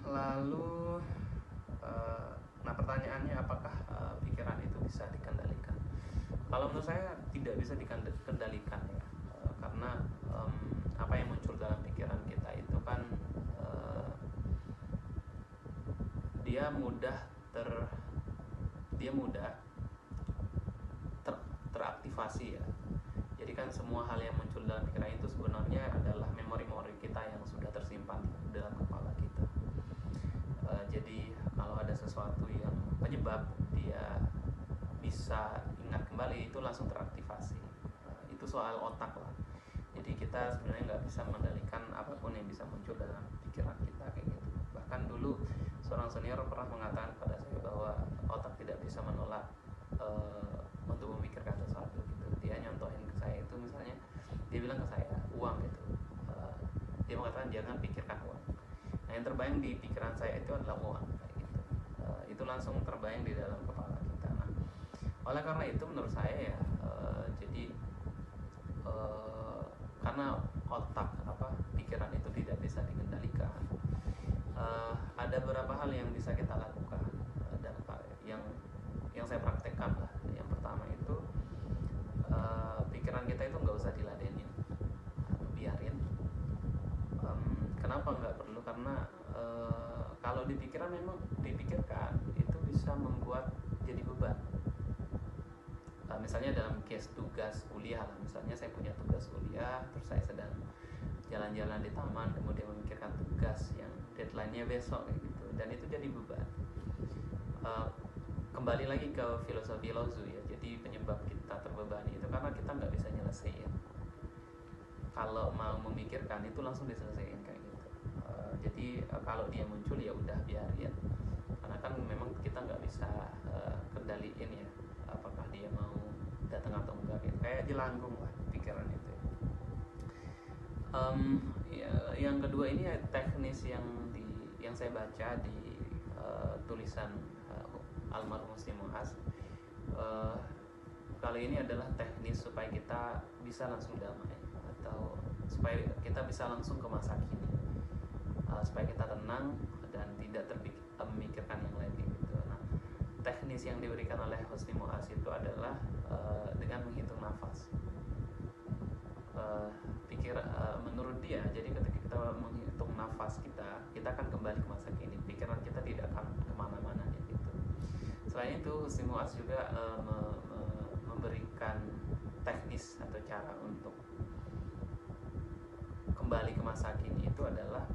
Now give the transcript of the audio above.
Lalu nah pertanyaannya apakah pikiran itu bisa dikendalikan? Kalau menurut saya tidak bisa dikendalikan ya, karena apa yang muncul dalam pikiran kita itu kan dia mudah teraktivasi ya. Jadi kan semua hal yang muncul dalam pikiran itu sebenarnya adalah memori-memori kita yang sudah tersimpan dalam kepala kita. Jadi kalau ada sesuatu yang penyebab dia bisa ingat kembali, itu langsung teraktivasi. Itu soal otak lah. Jadi kita sebenarnya nggak bisa mengendalikan apapun yang bisa muncul dalam pikiran kita kayak gitu. Bahkan dulu seorang senior pernah mengatakan pada saya bahwa otak tidak bisa menolak untuk memikirkan sesuatu gitu. Dia nyontohin ke saya itu, misalnya dia bilang ke saya uang gitu. Dia mengatakan jangan pikirkan uang. Nah yang terbayang di pikiran saya itu adalah uang kayak gitu. Itu langsung terbayang di dalam kepala kita. Nah oleh karena itu menurut saya ya jadi karena otak pikiran itu tidak bisa dikendalikan, ada beberapa hal yang bisa kita lakukan dan yang saya praktekkan lah. Yang pertama itu pikiran kita itu nggak usah diladenin, biarin. Kenapa nggak perlu? Karena kalau di pikiran memang dipikirkan itu bisa membuat jadi beban. Misalnya dalam case tugas kuliah lah, misalnya saya punya tugas kuliah, terus saya sedang jalan-jalan di taman, kemudian memikirkan tugas yang deadline-nya besok kayak gitu, dan itu jadi beban. Kembali lagi ke filosofi Lao Tzu ya, jadi penyebab kita terbebani itu karena kita nggak bisa nyelesain. Kalau mau memikirkan itu langsung diselesaikan kayak gitu. Jadi kalau dia muncul ya udah biarin, karena kan memang kita nggak bisa kendaliin ya apakah dia mau datang atau enggak gitu. Kayak jelangkung lah pikiran itu. Yang kedua ini teknis yang saya baca di tulisan almarhum Husti Mu'az. Kali ini adalah teknis supaya kita bisa langsung damai, atau supaya kita bisa langsung ke masa kini, supaya kita tenang dan tidak memikirkan yang lain gitu. Nah, teknis yang diberikan oleh Husti Mu'az itu adalah dengan menghitung nafas. Menurut dia, jadi ketika kita menghitung nafas kita akan kembali ke masa kini. Pikiran kita tidak akan kemana-mana ya gitu. Selain itu, Husti Mu'az juga memberikan teknis atau cara untuk kembali ke masa kini itu adalah